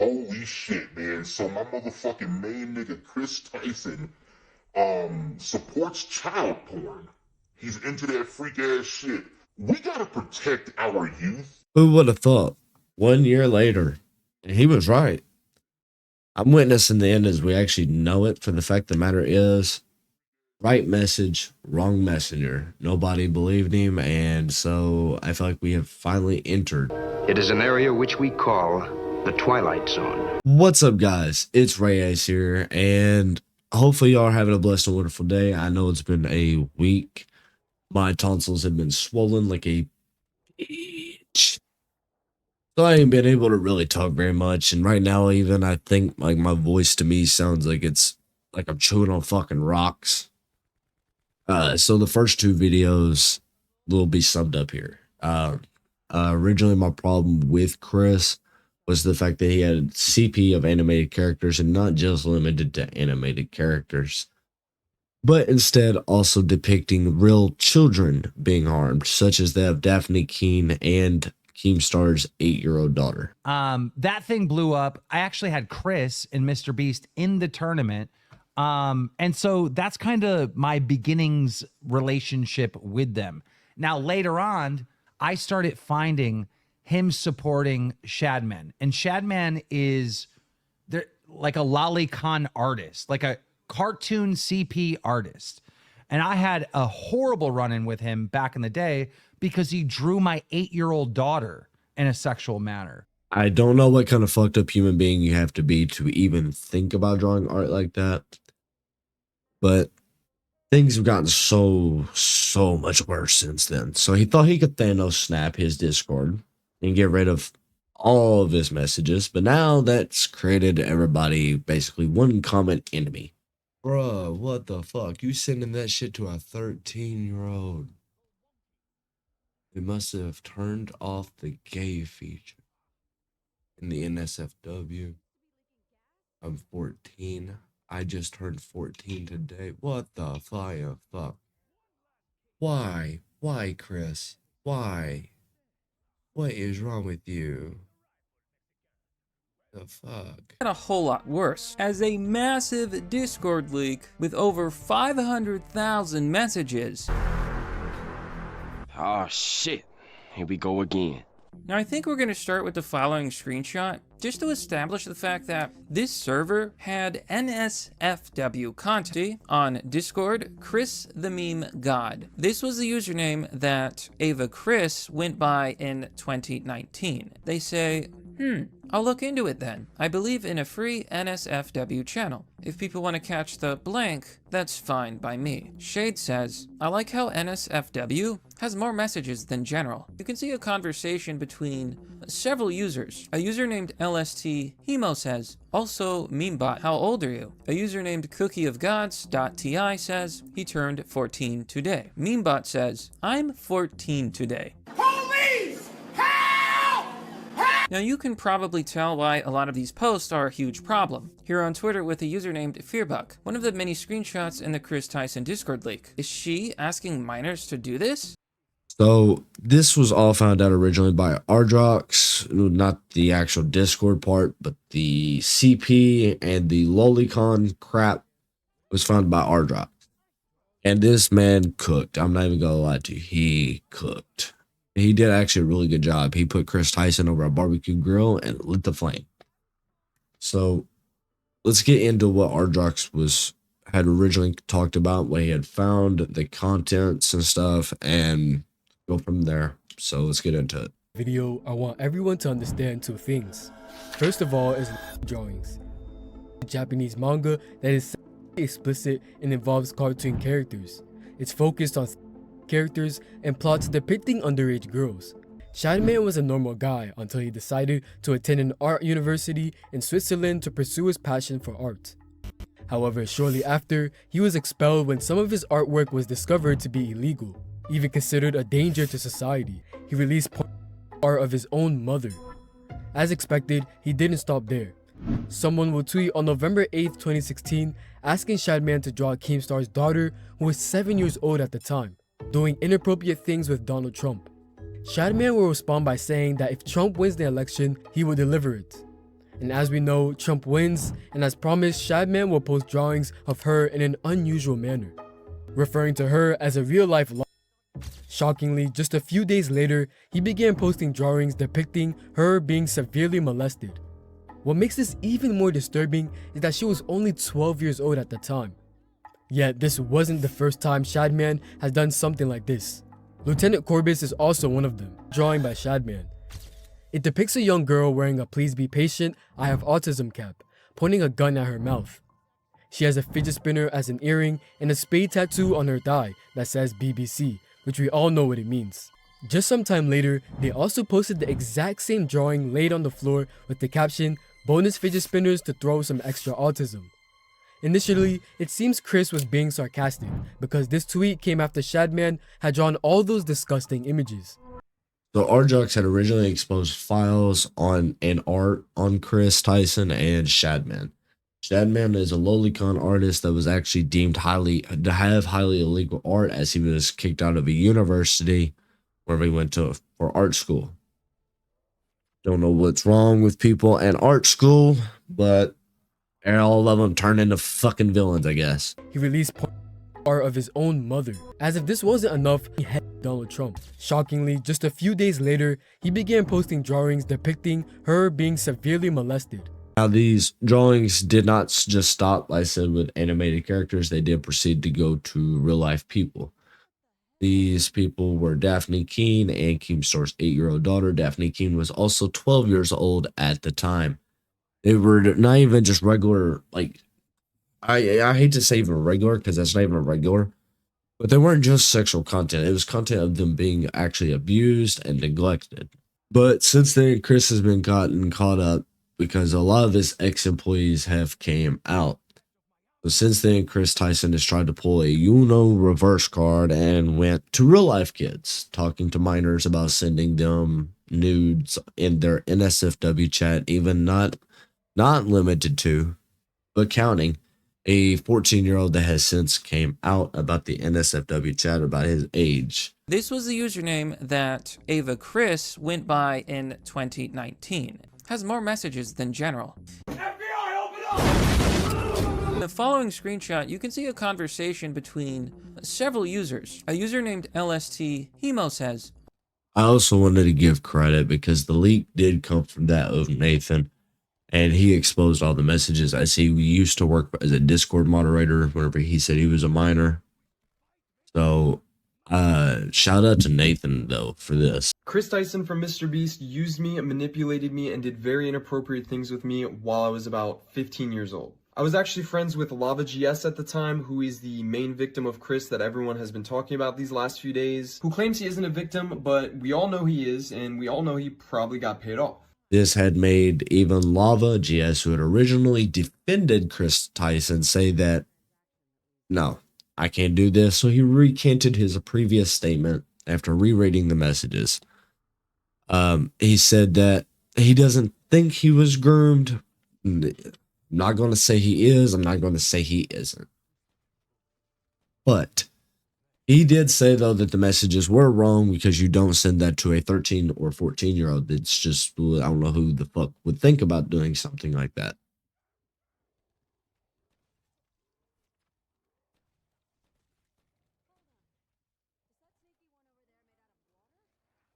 Holy shit, man. So my motherfucking main nigga, Kris Tyson, supports child porn. He's into that freak ass shit. We gotta protect our youth. Who would have thought? 1 year later, and he was right. I'm witnessing the end as we actually know it. For the fact of the matter is, right message, wrong messenger. Nobody believed him, and so I feel like we have finally entered. It is an area which we call the Twilight Zone. What's up, guys? It's Ray Ace here, and hopefully y'all are having a blessed and wonderful day. I know it's been a week. My tonsils have been swollen like a bitch. So I ain't been able to really talk very much, and right now even I think like my voice to me sounds like it's like I'm chewing on fucking rocks. So the first two videos will be summed up here. Originally my problem with Kris was the fact that he had CP of animated characters and not just limited to animated characters, but instead also depicting real children being harmed, such as that of Daphne Keene and Keemstar's 8-year-old daughter. That thing blew up. I actually had Kris and Mr. Beast in the tournament. And so that's kind of my beginnings relationship with them. Now, later on, I started finding him supporting Shadman. And Shadman is like a lolicon artist, like a cartoon CP artist. And I had a horrible run-in with him back in the day because he drew my 8-year-old daughter in a sexual manner. I don't know what kind of fucked up human being you have to be to even think about drawing art like that, but things have gotten so much worse since then. So he thought he could Thanos snap his Discord and get rid of all of his messages, but now that's created everybody basically one common enemy. Bruh, what the fuck? You sending that shit to a 13-year-old? They must have turned off the gay feature in the NSFW. I'm 14. I just turned 14 today. What the fuck? Why? Why, Kris? Why? What is wrong with you? The fuck? A whole lot worse, as a massive Discord leak with over 500,000 messages. Oh shit, here we go again. Now I think we're going to start with the following screenshot, just to establish the fact that this server had NSFW content on Discord, Kris the Meme God. This was the username that Ava Kris went by in 2019. They say, I'll look into it then. I believe in a free NSFW channel. If people want to catch the blank, that's fine by me. Shade says, I like how NSFW has more messages than general. You can see a conversation between several users. A user named LST Hemo says, also Memebot, how old are you? A user named cookieofgods.ti says, he turned 14 today. Memebot says, I'm 14 today. Now you can probably tell why a lot of these posts are a huge problem. Here on Twitter with a user named Fearbuck, one of the many screenshots in the Kris Tyson Discord leak. Is she asking minors to do this? So this was all found out originally by Ardrox, not the actual Discord part, but the CP and the lolicon crap was found by Ardrox. And this man cooked. I'm not even gonna lie to you, he cooked. He did actually a really good job. He put Kris Tyson over a barbecue grill and lit the flame. So let's get into what Ardrox had originally talked about, what he had found, the contents and stuff, and go from there. So let's get into it. Video, I want everyone to understand two things. First of all is drawings. Japanese manga that is explicit and involves cartoon characters. It's focused on characters and plots depicting underage girls. Shadman was a normal guy until he decided to attend an art university in Switzerland to pursue his passion for art. However, shortly after, he was expelled when some of his artwork was discovered to be illegal, even considered a danger to society. He released art of his own mother. As expected, he didn't stop there. Someone will tweet on November 8th, 2016, asking Shadman to draw Keemstar's daughter, who was 7 years old at the time, doing inappropriate things with Donald Trump. Shadman will respond by saying that if Trump wins the election, he will deliver it. And as we know, Trump wins, and as promised, Shadman will post drawings of her in an unusual manner, referring to her as a real-life. Shockingly, just a few days later, he began posting drawings depicting her being severely molested. What makes this even more disturbing is that she was only 12 years old at the time. Yet, this wasn't the first time Shadman has done something like this. Lieutenant Corbis is also one of them, drawing by Shadman. It depicts a young girl wearing a "Please be patient, I have autism" cap, pointing a gun at her mouth. She has a fidget spinner as an earring and a spade tattoo on her thigh that says BBC, which we all know what it means. Just some time later, they also posted the exact same drawing laid on the floor with the caption, "Bonus fidget spinners to throw some extra autism." Initially, it seems Kris was being sarcastic because this tweet came after Shadman had drawn all those disgusting images. So RJox had originally exposed files on and art on Kris Tyson and Shadman. Shadman is a lowly con artist that was actually deemed highly illegal art, as he was kicked out of a university where he went to for art school. Don't know what's wrong with people in art school, but all of them turn into fucking villains, I guess. He released art of his own mother. As if this wasn't enough, he had Donald Trump. Shockingly, just a few days later, he began posting drawings depicting her being severely molested. Now, these drawings did not just stop, like I said, with animated characters. They did proceed to go to real-life people. These people were Daphne Keene and Keemstar's 8-year-old daughter. Daphne Keene was also 12 years old at the time. They were not even just regular, like, I hate to say even regular, because that's not even regular, but they weren't just sexual content. It was content of them being actually abused and neglected. But since then, Kris has been caught up because a lot of his ex-employees have came out. So since then, Kris Tyson has tried to pull a reverse card and went to real-life kids, talking to minors about sending them nudes in their NSFW chat, even not limited to, but counting. A 14-year-old that has since came out about the NSFW chat about his age. This was the username that Ava Kris went by in 2019. Has more messages than General. FBI, open up! In the following screenshot, you can see a conversation between several users. A user named LST Hemo says, I also wanted to give credit because the leak did come from that of Nathan. And he exposed all the messages. I see we used to work as a Discord moderator whenever he said he was a minor. So, shout out to Nathan, though, for this. Kris Tyson from Mr. Beast used me, manipulated me, and did very inappropriate things with me while I was about 15 years old. I was actually friends with Lava GS at the time, who is the main victim of Kris that everyone has been talking about these last few days, who claims he isn't a victim, but we all know he is, and we all know he probably got paid off. This had made even Lava GS, who had originally defended Kris Tyson, say that, no, I can't do this. So he recanted his previous statement after rereading the messages. He said that he doesn't think he was groomed. I'm not going to say he is. I'm not going to say he isn't. But he did say, though, that the messages were wrong because you don't send that to a 13 or 14-year-old. It's just, I don't know who the fuck would think about doing something like that.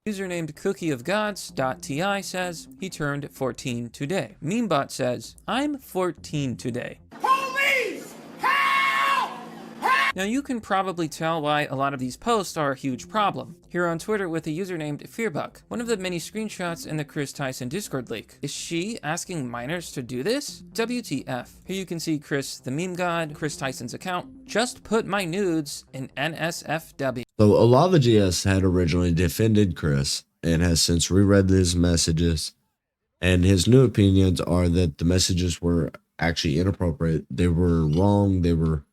User named cookieofgods.ti says he turned 14 today. Memebot says, I'm 14 today. Police! Help! Help! Now you can probably tell why a lot of these posts are a huge problem. Here on Twitter with a user named Fearbuck, one of the many screenshots in the Kris Tyson Discord leak. Is she asking minors to do this? WTF. Here you can see Kris the meme god, Kris Tyson's account. Just put my nudes in NSFW. So Lava GS had originally defended Kris and has since reread his messages, and his new opinions are that the messages were actually inappropriate. They were wrong. They were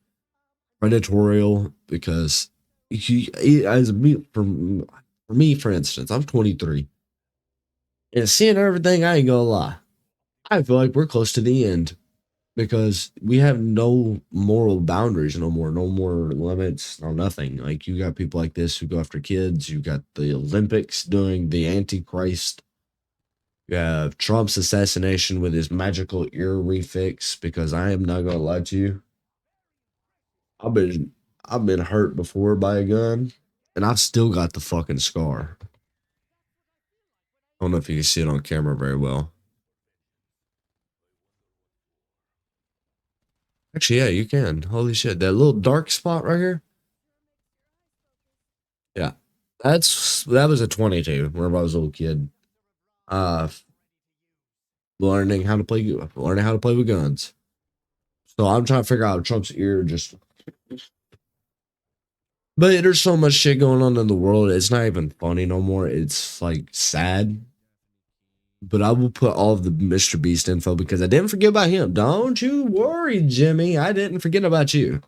predatorial because for me, for instance, I'm 23, and seeing everything, I ain't gonna lie, I feel like we're close to the end because we have no moral boundaries no more limits, no nothing. Like, you got people like this who go after kids. You got the Olympics doing the Antichrist. You have Trump's assassination with his magical ear refix, because I am not gonna lie to you. I've been hurt before by a gun, and I've still got the fucking scar. I don't know if you can see it on camera very well. Actually, yeah, you can. Holy shit. That little dark spot right here. Yeah. That was a 22 whenever I was a little kid. Learning how to play with guns. So I'm trying to figure out Trump's ear just. But there's so much shit going on in the world. It's not even funny no more. It's like sad. But I will put all of the Mr. Beast info because I didn't forget about him. Don't you worry, Jimmy. I didn't forget about you.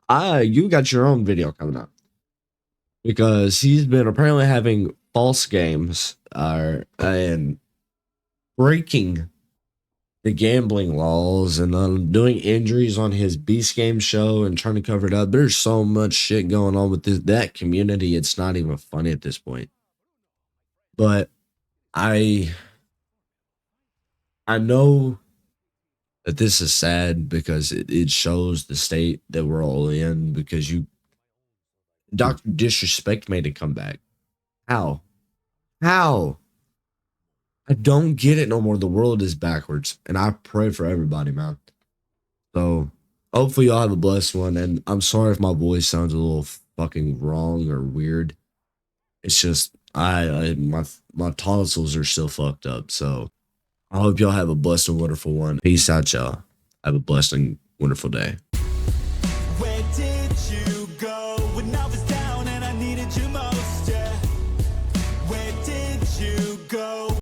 You got your own video coming up. Because he's been apparently having false games and breaking the gambling laws and doing injuries on his Beast Game show and trying to cover it up. There's so much shit going on with that community. It's not even funny at this point. But I know that this is sad because it shows the state that we're all in, because Dr. Disrespect made a comeback. How? I don't get it no more. The world is backwards, and I pray for everybody, man. So hopefully y'all have a blessed one, and I'm sorry if my voice sounds a little fucking wrong or weird. It's just my tonsils are still fucked up. So I hope y'all have a blessed and wonderful one. Peace out, y'all. Have a blessed and wonderful day.